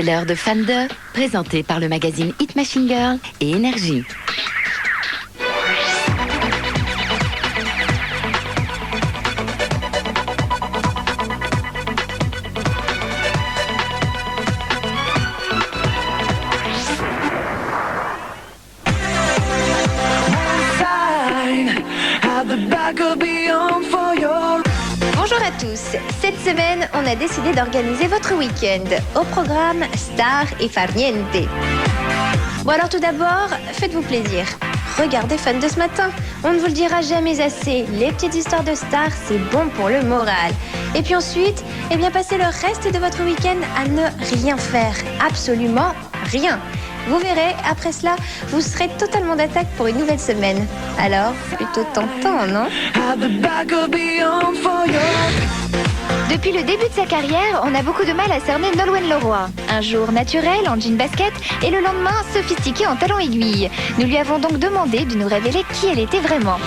C'est l'heure de Fan 2, présenté par le magazine Hit Machine Girl et Énergie. Bonjour à tous. Cette semaine, on a décidé d'organiser votre week-end. Au programme, Star et Farniente. Bon alors tout d'abord, faites-vous plaisir. Regardez Fan de ce matin. On ne vous le dira jamais assez. Les petites histoires de stars, c'est bon pour le moral. Et puis ensuite, passez le reste de votre week-end à ne rien faire. Absolument rien. Vous verrez, après cela, vous serez totalement d'attaque pour une nouvelle semaine. Alors, plutôt tentant, non ? Depuis le début de sa carrière, on a beaucoup de mal à cerner Nolwenn Leroy. Un jour naturel en jean basket et le lendemain sophistiqué en talons aiguilles. Nous lui avons donc demandé de nous révéler qui elle était vraiment.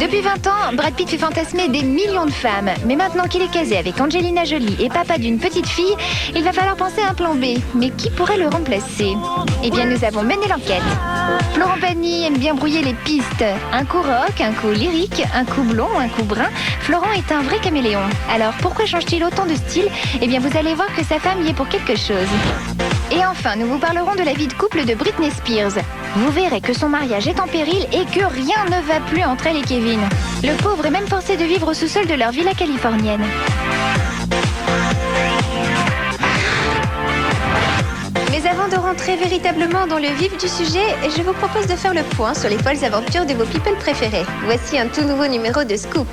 Depuis 20 ans, Brad Pitt fait fantasmer des millions de femmes. Mais maintenant qu'il est casé avec Angelina Jolie et papa d'une petite fille, il va falloir penser à un plan B. Mais qui pourrait le remplacer ? Eh bien, nous avons mené l'enquête. Florent Pagny aime bien brouiller les pistes. Un coup rock, un coup lyrique, un coup blond, un coup brun. Florent est un vrai caméléon. Alors, pourquoi change-t-il autant de style ? Eh bien, vous allez voir que sa femme y est pour quelque chose. Et enfin, nous vous parlerons de la vie de couple de Britney Spears. Vous verrez que son mariage est en péril et que rien ne va plus entre elle et Kevin. Le pauvre est même forcé de vivre au sous-sol de leur villa californienne. Mais avant de rentrer véritablement dans le vif du sujet, je vous propose de faire le point sur les folles aventures de vos people préférés. Voici un tout nouveau numéro de Scoop.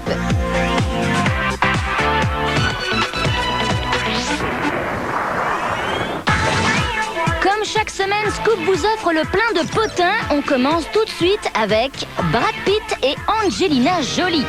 Comme chaque semaine, Scoop vous offre le plein de potins. On commence tout de suite avec Brad Pitt et Angelina Jolie.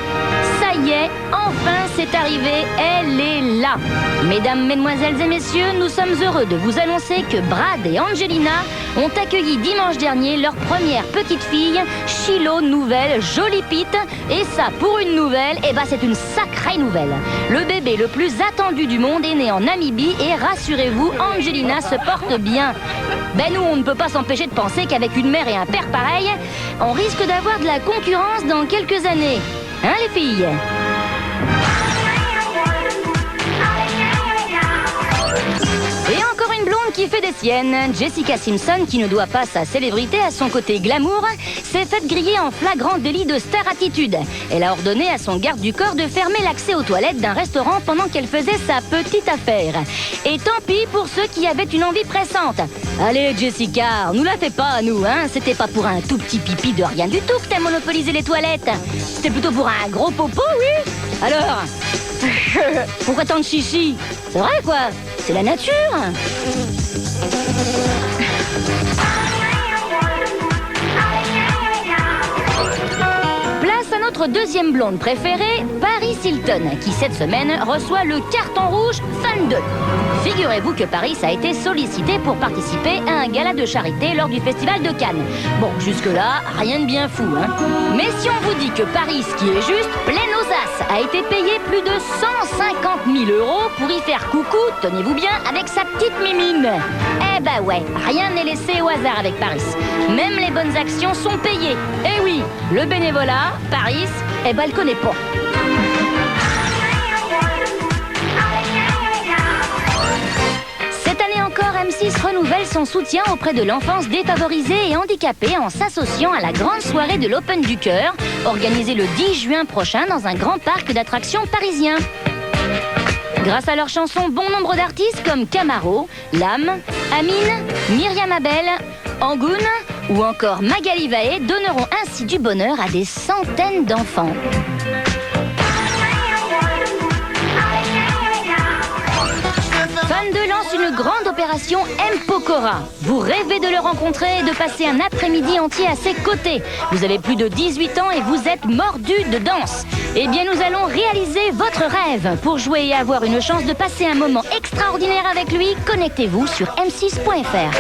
Ça y est, enfin c'est arrivé, elle est là. Mesdames, mesdemoiselles et messieurs, nous sommes heureux de vous annoncer que Brad et Angelina ont accueilli dimanche dernier leur première petite fille, Shiloh Nouvelle Jolie Pitt. Et ça, pour une nouvelle, c'est une sacrée nouvelle. Le bébé le plus attendu du monde est né en Namibie et rassurez-vous, Angelina se porte bien. Nous, on ne peut pas s'empêcher de penser qu'avec une mère et un père pareils, on risque d'avoir de la concurrence dans quelques années. Hein, les filles ? Et encore une blonde qui fait des siennes. Jessica Simpson, qui ne doit pas sa célébrité à son côté glamour, s'est faite griller en flagrant délit de star attitude. Elle a ordonné à son garde du corps de fermer l'accès aux toilettes d'un restaurant pendant qu'elle faisait sa petite affaire. Et tant pis pour ceux qui avaient une envie pressante. Allez Jessica, on nous la fait pas à nous, hein. C'était pas pour un tout petit pipi de rien du tout que t'as monopolisé les toilettes. C'était plutôt pour un gros popo, oui. Alors, pourquoi tant de chichi ? C'est vrai quoi, c'est la nature. Place à notre deuxième blonde préférée, Paris Hilton, qui cette semaine reçoit le carton rouge Fan 2. Figurez-vous que Paris a été sollicité pour participer à un gala de charité lors du festival de Cannes. Bon, jusque-là, rien de bien fou, hein. Mais si on vous dit que Paris, qui est juste pleine aux as, a été payé plus de 150 000 € pour y faire coucou, tenez-vous bien, avec sa petite mimine. Ouais, rien n'est laissé au hasard avec Paris. Même les bonnes actions sont payées. Et oui, le bénévolat, Paris, elle connaît pas. Cette année encore, M6 renouvelle son soutien auprès de l'enfance défavorisée et handicapée en s'associant à la grande soirée de l'Open du Cœur, organisée le 10 juin prochain dans un grand parc d'attractions parisien. Grâce à leurs chansons, bon nombre d'artistes comme Camaro, Lame, Amine, Myriam Abel, Angoune ou encore Magali Vaé donneront ainsi du bonheur à des centaines d'enfants. Fan 2 lance une grande opération M. Pokora. Vous rêvez de le rencontrer et de passer un après-midi entier à ses côtés. Vous avez plus de 18 ans et vous êtes mordu de danse. Eh bien, nous allons réaliser votre rêve. Pour jouer et avoir une chance de passer un moment extraordinaire avec lui, connectez-vous sur m6.fr.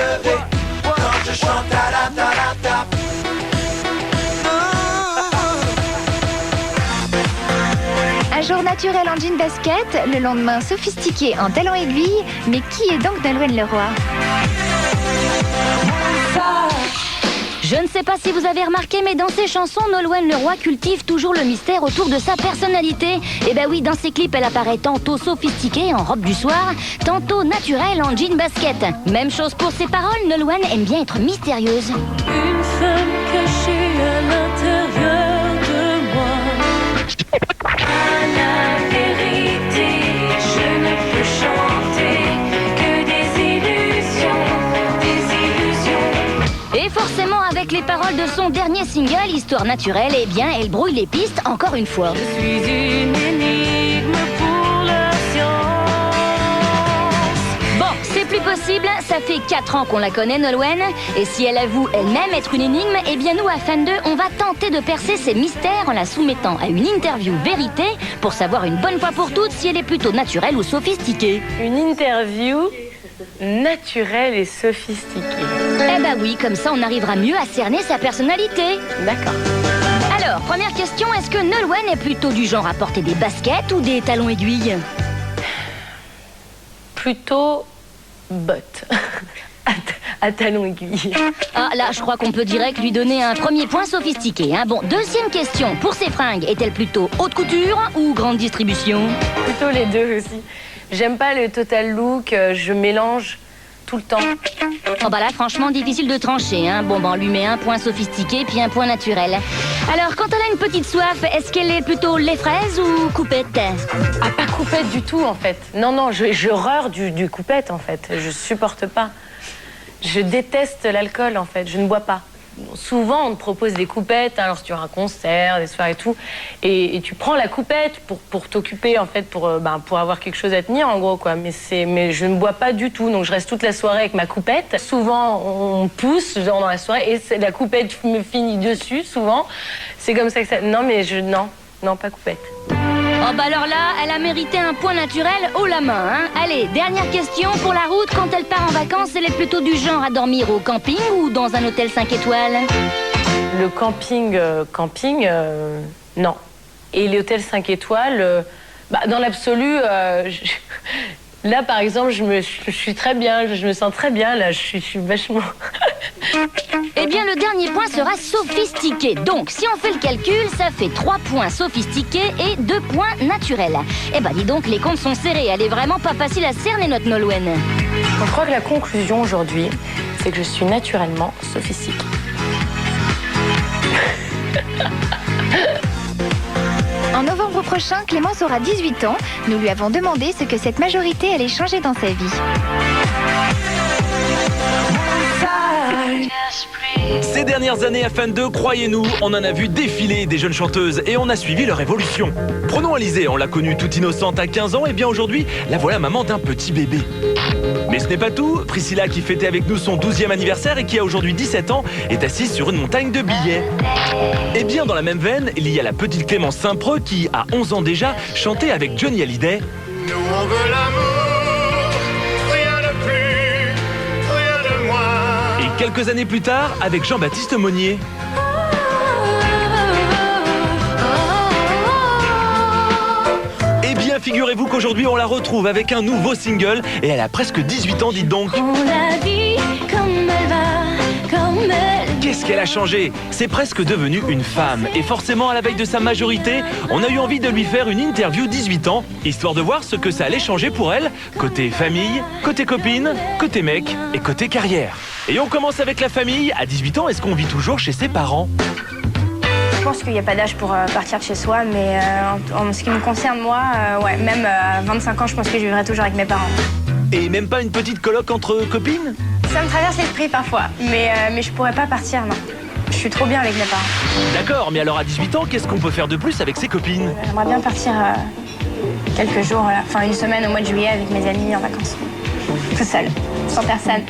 Un jour naturel en jean basket, le lendemain sophistiqué en talons aiguilles. Mais qui est donc Nolwenn Leroy? Je ne sais pas si vous avez remarqué, mais dans ses chansons, Nolwenn Leroy cultive toujours le mystère autour de sa personnalité. Et ben oui, dans ses clips, elle apparaît tantôt sophistiquée en robe du soir, tantôt naturelle en jean basket. Même chose pour ses paroles, Nolwenn aime bien être mystérieuse. Une femme cachée à l'intérieur de moi. À la vérité, je ne peux chanter que des illusions, des illusions. Et forcément, avec les paroles de son dernier single, Histoire naturelle, eh bien, elle brouille les pistes encore une fois. Je suis une énigme pour la science. Bon, c'est plus possible, ça fait 4 ans qu'on la connaît, Nolwenn. Et si elle avoue elle-même être une énigme, eh bien nous, à Fan 2, on va tenter de percer ses mystères en la soumettant à une interview vérité pour savoir une bonne fois pour toutes si elle est plutôt naturelle ou sophistiquée. Une interview naturelle et sophistiquée. Eh bah oui, comme ça on arrivera mieux à cerner sa personnalité. D'accord. Alors, première question, est-ce que Nolwenn est plutôt du genre à porter des baskets ou des talons aiguilles? Plutôt bottes. à talons aiguilles. Ah là, je crois qu'on peut direct lui donner un premier point sophistiqué. Hein. Bon, deuxième question, pour ses fringues, est-elle plutôt haute couture ou grande distribution? Plutôt les deux aussi. J'aime pas le total look, je mélange tout le temps. Oh bah là, franchement, difficile de trancher. Hein. Bon, bah on lui met un point sophistiqué puis un point naturel. Alors, quand elle a une petite soif, est-ce qu'elle est plutôt lait fraise ou coupette? Ah, pas coupette du tout en fait. Non, je reur du coupette en fait. Je supporte pas. Je déteste l'alcool en fait, je ne bois pas. Souvent on te propose des coupettes, alors si tu as un concert, des soirées et tout, et tu prends la coupette pour t'occuper en fait, pour avoir quelque chose à tenir en gros quoi. Mais je ne bois pas du tout, donc je reste toute la soirée avec ma coupette. Souvent on pousse genre dans la soirée et la coupette me finit dessus souvent. C'est comme ça que ça... Non, pas coupette. Oh bah alors là, elle a mérité un point naturel haut la main. Hein. Allez, dernière question pour la route. Quand elle part en vacances, elle est plutôt du genre à dormir au camping ou dans un hôtel 5 étoiles? Le camping, non. Et les hôtels 5 étoiles, dans l'absolu, là par exemple, je suis très bien, je me sens très bien, là, je suis vachement... Eh bien, le dernier point sera sophistiqué. Donc, si on fait le calcul, ça fait 3 points sophistiqués et 2 points naturels. Eh ben, dis donc, les comptes sont serrés. Elle est vraiment pas facile à cerner, notre Nolwenn. Je crois que la conclusion aujourd'hui, c'est que je suis naturellement sophistiquée. En novembre prochain, Clémence aura 18 ans. Nous lui avons demandé ce que cette majorité allait changer dans sa vie. Ces dernières années à Fan 2, croyez-nous, on en a vu défiler des jeunes chanteuses et on a suivi leur évolution. Prenons Alizée, on l'a connue toute innocente à 15 ans et bien aujourd'hui, la voilà maman d'un petit bébé. Mais ce n'est pas tout, Priscilla qui fêtait avec nous son 12e anniversaire et qui a aujourd'hui 17 ans est assise sur une montagne de billets. Et bien dans la même veine, il y a la petite Clémence Saint-Preux qui, à 11 ans déjà, chantait avec Johnny Hallyday. Nous on veut l'amour, rien de plus, rien de moins. Et quelques années plus tard, avec Jean-Baptiste Monnier. Eh bien, figurez-vous qu'aujourd'hui, on la retrouve avec un nouveau single et elle a presque 18 ans, dites donc. On la vit comme elle va, comme elle... Qu'est-ce qu'elle a changé? C'est presque devenu une femme. Et forcément, à la veille de sa majorité, on a eu envie de lui faire une interview 18 ans, histoire de voir ce que ça allait changer pour elle, côté famille, côté copine, côté mec et côté carrière. Et on commence avec la famille. À 18 ans, est-ce qu'on vit toujours chez ses parents? Je pense qu'il n'y a pas d'âge pour partir de chez soi, mais en ce qui me concerne, moi, même à 25 ans, je pense que je vivrai toujours avec mes parents. Et même pas une petite coloc entre copines? Ça me traverse l'esprit parfois, mais je pourrais pas partir, non. Je suis trop bien avec mes parents. D'accord, mais alors à 18 ans, qu'est-ce qu'on peut faire de plus avec ses copines? J'aimerais bien partir quelques jours, enfin une semaine au mois de juillet avec mes amis en vacances. Tout seul, sans personne.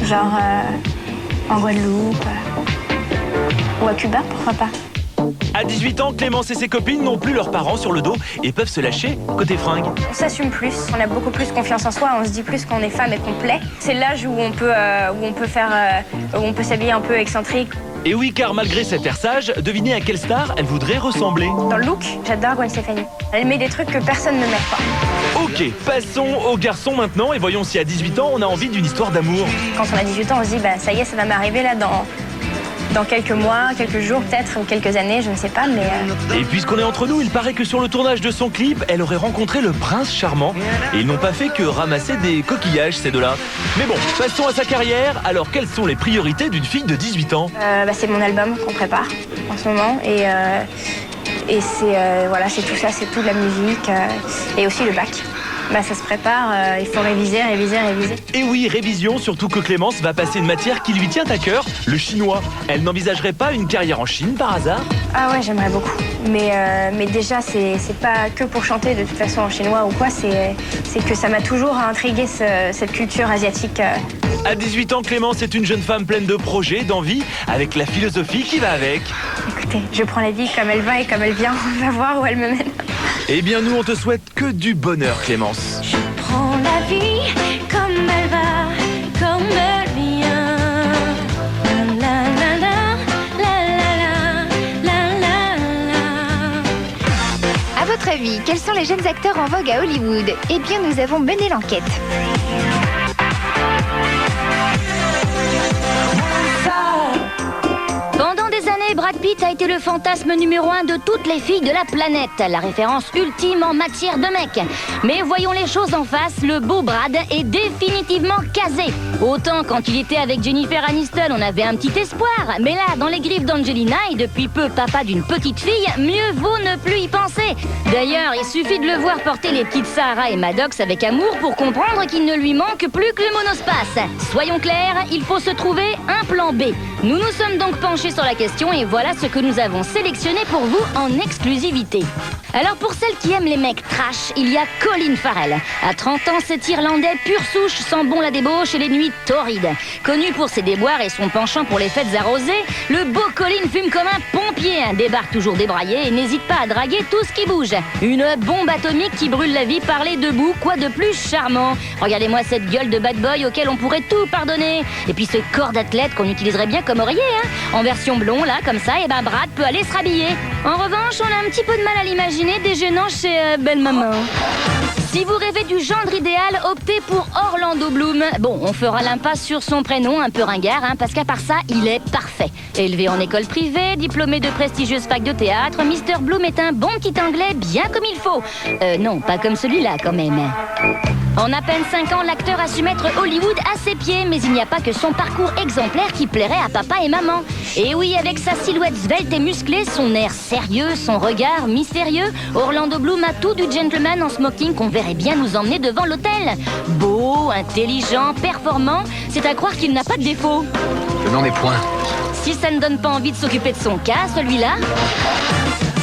Genre en Guadeloupe ou à Cuba, pourquoi pas. À 18 ans, Clémence et ses copines n'ont plus leurs parents sur le dos et peuvent se lâcher côté fringues. On s'assume plus, on a beaucoup plus confiance en soi, on se dit plus qu'on est femme et qu'on plaît. C'est l'âge où on peut s'habiller un peu excentrique. Et oui, car malgré cet air sage, devinez à quelle star elle voudrait ressembler. Dans le look, j'adore Gwen Stefani. Elle met des trucs que personne ne met pas. Ok, passons aux garçons maintenant et voyons si à 18 ans on a envie d'une histoire d'amour. Quand on a 18 ans, on se dit, bah ça y est, ça va m'arriver là dans quelques mois, quelques jours peut-être, ou quelques années, je ne sais pas, mais... Et puisqu'on est entre nous, il paraît que sur le tournage de son clip, elle aurait rencontré le prince charmant. Et ils n'ont pas fait que ramasser des coquillages, ces deux-là. Mais bon, passons à sa carrière. Alors, quelles sont les priorités d'une fille de 18 ans ? C'est mon album qu'on prépare en ce moment, et c'est tout ça, c'est toute la musique, et aussi le bac. Ça se prépare, il faut réviser. Et oui, révision, surtout que Clémence va passer une matière qui lui tient à cœur, le chinois. Elle n'envisagerait pas une carrière en Chine par hasard ? Ah ouais, j'aimerais beaucoup. Mais déjà, c'est pas que pour chanter de toute façon en chinois ou quoi, c'est que ça m'a toujours intrigué cette culture asiatique. À 18 ans, Clémence est une jeune femme pleine de projets, d'envie, avec la philosophie qui va avec. Écoutez, je prends la vie comme elle va et comme elle vient, on va voir où elle me mène. Eh bien, nous, on te souhaite que du bonheur, Clémence. Je prends la vie comme elle va, comme elle vient. La la la, la la la, la la la. À votre avis, quels sont les jeunes acteurs en vogue à Hollywood ? Eh bien, nous avons mené l'enquête. Pendant des années, Brad Pitt a été le fantasme numéro 1 de toutes les filles de la planète, la référence ultime en matière de mec. Mais voyons les choses en face, le beau Brad est définitivement casé. Autant quand il était avec Jennifer Aniston, on avait un petit espoir, mais là, dans les griffes d'Angelina et depuis peu papa d'une petite fille, mieux vaut ne plus y penser. D'ailleurs, il suffit de le voir porter les petites Sahara et Maddox avec amour pour comprendre qu'il ne lui manque plus que le monospace. Soyons clairs, il faut se trouver un plan B. Nous nous sommes donc penchés sur la question et voilà ce que nous avons sélectionné pour vous en exclusivité. Alors pour celles qui aiment les mecs trash, il y a Colin Farrell. À 30 ans, cet Irlandais pure souche sent bon la débauche et les nuits torrides. Connu pour ses déboires et son penchant pour les fêtes arrosées, le beau Colin fume comme un pompier, débarque toujours débraillé et n'hésite pas à draguer tout ce qui bouge. Une bombe atomique qui brûle la vie par les deux bouts, quoi de plus charmant. Regardez-moi cette gueule de bad boy auquel on pourrait tout pardonner. Et puis ce corps d'athlète qu'on utiliserait bien comme oreiller, En version blond, là, comme ça, et Brad peut aller se rhabiller. En revanche, on a un petit peu de mal à l'imaginer déjeunant chez Belle Maman. Si vous rêvez du gendre idéal, optez pour Orlando Bloom. Bon, on fera l'impasse sur son prénom, un peu ringard, parce qu'à part ça, il est parfait. Élevé en école privée, diplômé de prestigieuse fac de théâtre, Mr. Bloom est un bon petit anglais bien comme il faut. Non, pas comme celui-là quand même. En à peine 5 ans, l'acteur a su mettre Hollywood à ses pieds, mais il n'y a pas que son parcours exemplaire qui plairait à papa et maman. Et oui, avec sa silhouette svelte et musclée, son air sérieux, son regard mystérieux, Orlando Bloom a tout du gentleman en smoking qu'on verrait bien nous emmener devant l'hôtel. Beau, intelligent, performant, c'est à croire qu'il n'a pas de défaut. Je n'en ai point. Si ça ne donne pas envie de s'occuper de son cas, celui-là...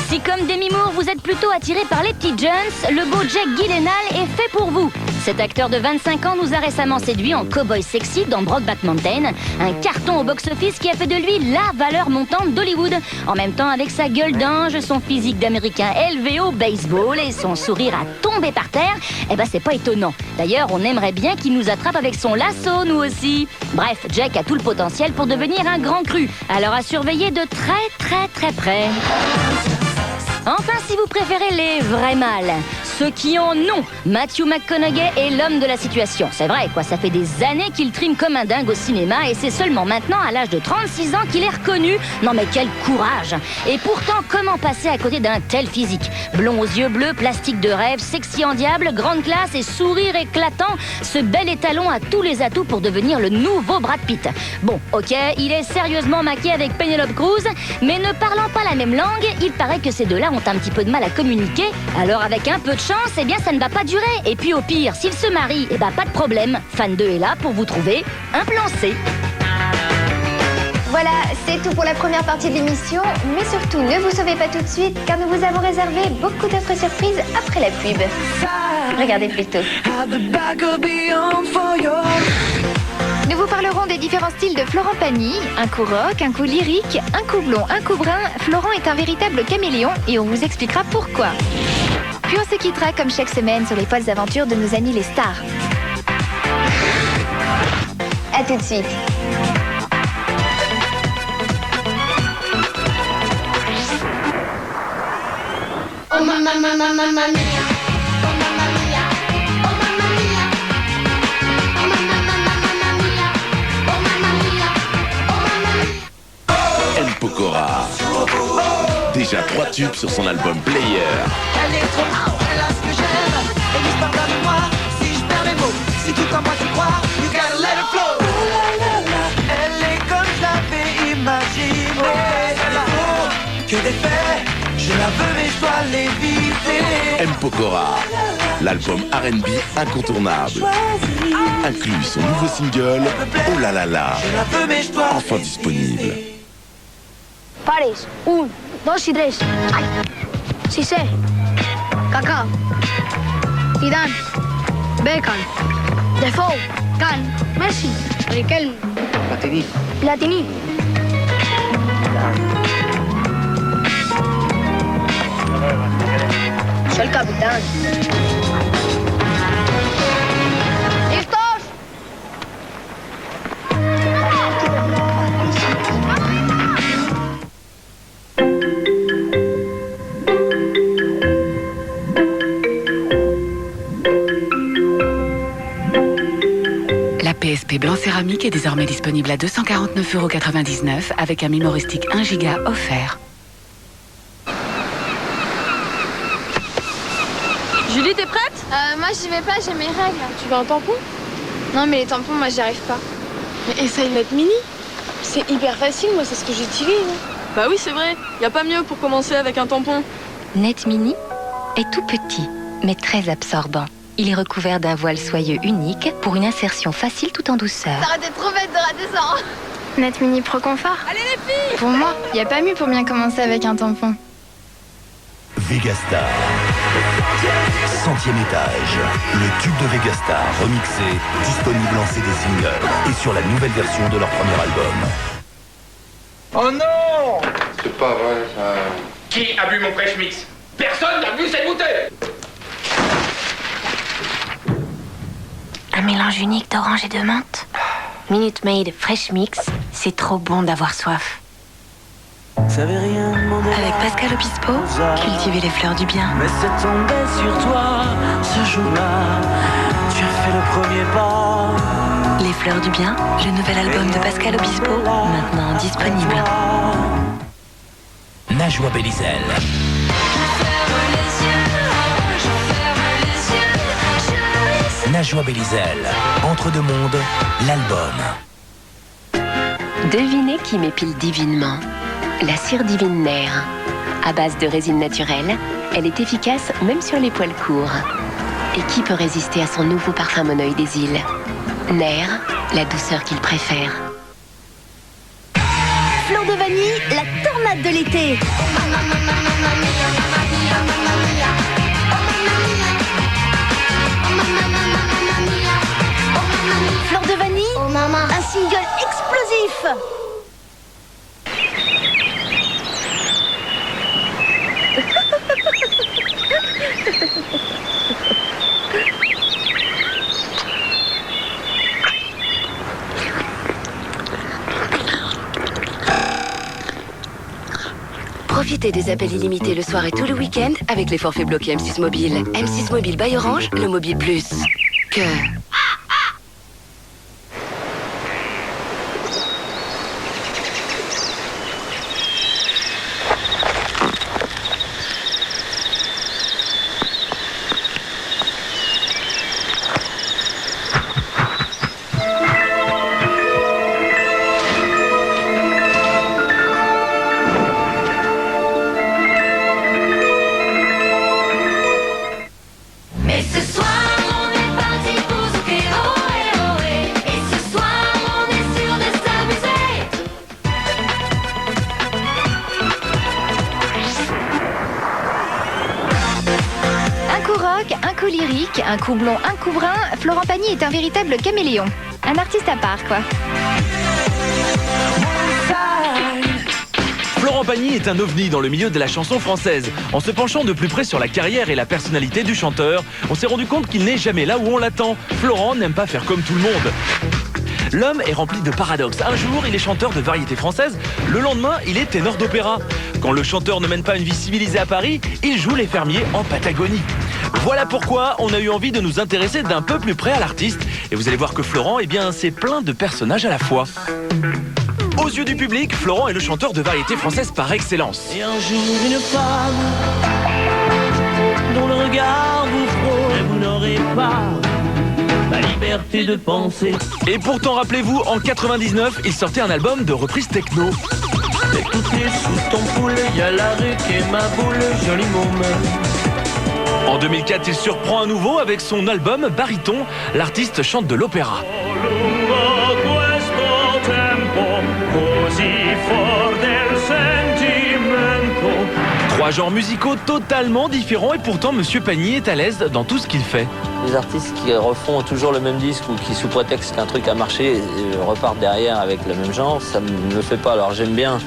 Si comme Demi Moore, vous êtes plutôt attiré par les petits Jones, le beau Jake Gyllenhaal est fait pour vous. Cet acteur de 25 ans nous a récemment séduit en Cowboy Sexy dans Brokeback Mountain, un carton au box-office qui a fait de lui la valeur montante d'Hollywood. En même temps, avec sa gueule d'ange, son physique d'américain élevé au baseball et son sourire à tomber par terre, c'est pas étonnant. D'ailleurs, on aimerait bien qu'il nous attrape avec son lasso, nous aussi. Bref, Jake a tout le potentiel pour devenir un grand cru. Alors à surveiller de très près. Enfin, si vous préférez les vrais mâles, ceux qui en ont, Matthew McConaughey est l'homme de la situation. C'est vrai, quoi, ça fait des années qu'il trime comme un dingue au cinéma et c'est seulement maintenant, à l'âge de 36 ans, qu'il est reconnu. Non mais quel courage! Et pourtant, comment passer à côté d'un tel physique? Blond aux yeux bleus, plastique de rêve, sexy en diable, grande classe et sourire éclatant, ce bel étalon a tous les atouts pour devenir le nouveau Brad Pitt. Bon, ok, il est sérieusement maqué avec Penelope Cruz, mais ne parlant pas la même langue, il paraît que ces deux-là ont un petit peu de mal à communiquer. Alors avec un peu de chance, ça ne va pas durer. Et puis au pire, s'ils se marient, pas de problème. Fan 2 est là pour vous trouver un plan C. Voilà, c'est tout pour la première partie de l'émission. Mais surtout, ne vous sauvez pas tout de suite, car nous vous avons réservé beaucoup d'autres surprises après la pub. Regardez plutôt. Nous vous vous parlerons des différents styles de Florent Pagny, un coup rock, un coup lyrique, un coup blond, un coup brun. Florent est un véritable caméléon et on vous expliquera pourquoi. Puis on se quittera comme chaque semaine sur les folles aventures de nos amis les stars. À tout de suite. Oh mamma mamma mamma mia, oh mamma mia, oh mamma mia, oh mamma mamma mia, oh mamma mia, oh mamma mia. M. Pokora. Déjà 3 tubes sur son album Player. Elle est trop out, elle a ce que j'aime. Et juste pardonne-moi si je perds mes mots. Si tout en moi tu crois, you gotta let it flow. Elle est comme je l'avais imaginé. Que des faits, je la veux mais je dois l'éviter. M. Pokora. L'album R&B incontournable. Inclut son nouveau single Oh là là là. Je la veux mais je dois Enfin disponible. Pares, 1, 2 y 3. Ay. Cissé, Kaká, Zidane, Beckham, Defoe, Can, Messi, Riquelme, Platini. Soy el capitán. ¿Listos? La PSP blanc céramique est désormais disponible à 249,99 € avec un mémoristique 1 Go offert. Julie, t'es prête? Moi, j'y vais pas, j'ai mes règles. Tu veux un tampon? Non, mais les tampons, moi, j'y arrive pas. Mais essaye Net Mini. C'est hyper facile, moi, c'est ce que j'utilise. Bah oui, c'est vrai. Y a pas mieux pour commencer avec un tampon. Net Mini est tout petit, mais très absorbant. Il est recouvert d'un voile soyeux unique pour une insertion facile tout en douceur. Ça aurait été trop bête de rater ça. Net Mini Pro Confort. Allez les filles! Pour moi, y a pas mieux pour bien commencer avec un tampon. Vegastar. 100e étage. Le tube de Vegastar remixé, disponible en CD single et sur la nouvelle version de leur premier album. Oh non! C'est pas vrai, ça. Qui a bu mon Fresh Mix? Personne n'a bu cette bouteille! Un mélange unique d'orange et de menthe. Minute Maid Fresh Mix, c'est trop bon d'avoir soif. Avec Pascal Obispo, cultiver les fleurs du bien. Mais c'est tombé sur toi, ce jour-là. Tu as fait le premier pas. Les fleurs du bien, le nouvel album de Pascal Obispo, maintenant disponible. Najwa Belizel. Najwa Belizel, Entre deux mondes, l'album. Devinez qui m'épile divinement. La cire divine Nair. À base de résine naturelle, elle est efficace même sur les poils courts. Et qui peut résister à son nouveau parfum monoï des îles? Nair, la douceur qu'il préfère. Fleur de vanille, la tornade de l'été. Fleur de vanille, un single explosif. Profitez des appels illimités le soir et tout le week-end avec les forfaits bloqués M6 Mobile. M6 Mobile by Orange, le mobile plus. Que... Un coup blond, un coup brun, Florent Pagny est un véritable caméléon. Un artiste à part, quoi. Florent Pagny est un ovni dans le milieu de la chanson française. En se penchant de plus près sur la carrière et la personnalité du chanteur, on s'est rendu compte qu'il n'est jamais là où on l'attend. Florent n'aime pas faire comme tout le monde. L'homme est rempli de paradoxes. Un jour, il est chanteur de variété française. Le lendemain, il est ténor d'opéra. Quand le chanteur ne mène pas une vie civilisée à Paris, il joue les fermiers en Patagonie. Voilà pourquoi on a eu envie de nous intéresser d'un peu plus près à l'artiste. Et vous allez voir que Florent, eh bien, c'est plein de personnages à la fois. Aux yeux du public, Florent est le chanteur de variété française par excellence. Et un jour, une femme dont le regard vous frôle, vous n'aurez pas la liberté de penser. Et pourtant, rappelez-vous, en 99, il sortait un album de reprise techno. Écoutez, sous ton poule, y a la rue qui est ma boule, joli môme. En 2004, il surprend à nouveau avec son album Baryton. L'artiste chante de l'opéra. Trois genres musicaux totalement différents et pourtant Monsieur Pagny est à l'aise dans tout ce qu'il fait. Les artistes qui refont toujours le même disque ou qui sous prétexte qu'un truc a marché repartent derrière avec le même genre, ça ne me fait pas. Alors j'aime bien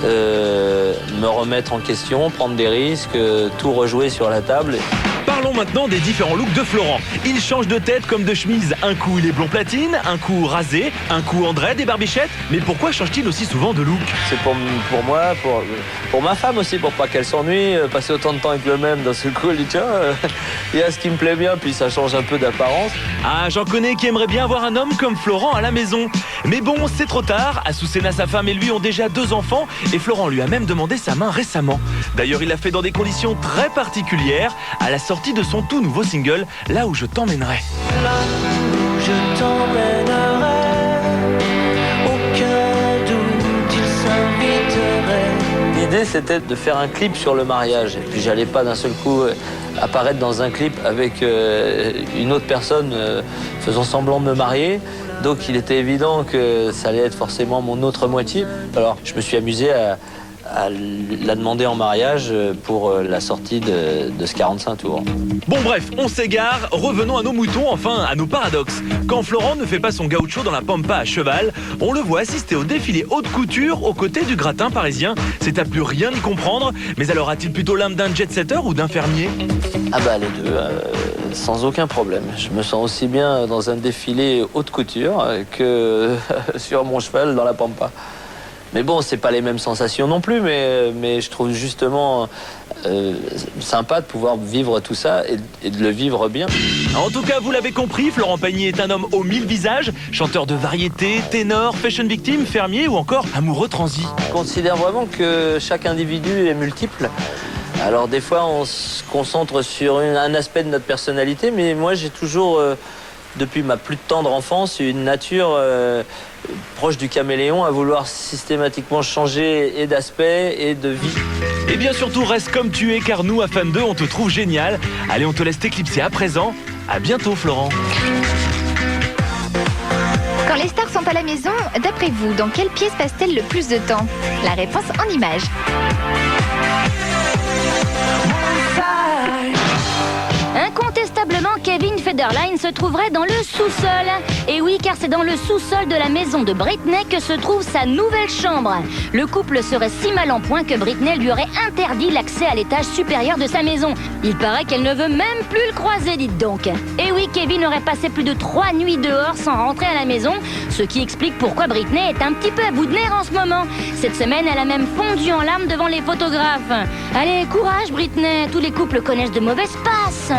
me remettre en question, prendre des risques, tout rejouer sur la table. Parlons maintenant des différents looks de Florent. Il change de tête comme de chemise. Un coup il est blond platine, un coup rasé, un coup en dread et barbichette. Mais pourquoi change-t-il aussi souvent de look? C'est pour moi, pour ma femme aussi, pour pas qu'elle s'ennuie, passer autant de temps avec le même d'un seul coup, elle dit tiens, il y a ce qui me plaît bien, puis ça change un peu d'apparence. Ah, j'en connais qui aimeraient bien avoir un homme comme Florent à la maison. Mais bon, c'est trop tard. Azucena, sa femme et lui ont déjà 2 enfants et Florent lui a même demandé sa main récemment. D'ailleurs, il l'a fait dans des conditions très particulières à la sortie de son tout nouveau single, Là où je t'emmènerai. Là où je t'emmènerai, aucun doute il s'inviterait. L'idée c'était de faire un clip sur le mariage. Et puis j'allais pas d'un seul coup apparaître dans un clip avec une autre personne faisant semblant de me marier. Donc il était évident que ça allait être forcément mon autre moitié. Alors je me suis amusé à la demander en mariage pour la sortie de ce 45 tours. Bon bref, on s'égare, revenons à nos moutons, enfin à nos paradoxes. Quand Florent ne fait pas son gaucho dans la pampa à cheval, on le voit assister au défilé haute couture aux côtés du gratin parisien. C'est à plus rien y comprendre, mais alors a-t-il plutôt l'âme d'un jet-setter ou d'un fermier? Ah bah les deux, sans aucun problème. Je me sens aussi bien dans un défilé haute couture que sur mon cheval dans la pampa. Mais bon, c'est pas les mêmes sensations non plus, mais je trouve justement sympa de pouvoir vivre tout ça et de le vivre bien. En tout cas, vous l'avez compris, Florent Pagny est un homme aux 1000 visages, chanteur de variété, ténor, fashion victime, fermier ou encore amoureux transi. Je considère vraiment que chaque individu est multiple. Alors des fois, on se concentre sur un aspect de notre personnalité, mais moi j'ai toujours, depuis ma plus tendre enfance, une nature proche du caméléon à vouloir systématiquement changer et d'aspect et de vie. Et bien surtout, reste comme tu es, car nous, à Fan 2, on te trouve génial. Allez, on te laisse t'éclipser à présent. À bientôt, Florent. Quand les stars sont à la maison, d'après vous, dans quelle pièce passe-t-elle le plus de temps? La réponse en images. Incontestablement, Kevin Federline se trouverait dans le sous-sol. Et oui, car c'est dans le sous-sol de la maison de Britney que se trouve sa nouvelle chambre. Le couple serait si mal en point que Britney lui aurait interdit l'accès à l'étage supérieur de sa maison. Il paraît qu'elle ne veut même plus le croiser, dites donc. Et oui, Kevin aurait passé plus de 3 nuits dehors sans rentrer à la maison, ce qui explique pourquoi Britney est un petit peu à bout de nerfs en ce moment. Cette semaine, elle a même fondu en larmes devant les photographes. Allez, courage Britney, tous les couples connaissent de mauvaises passes.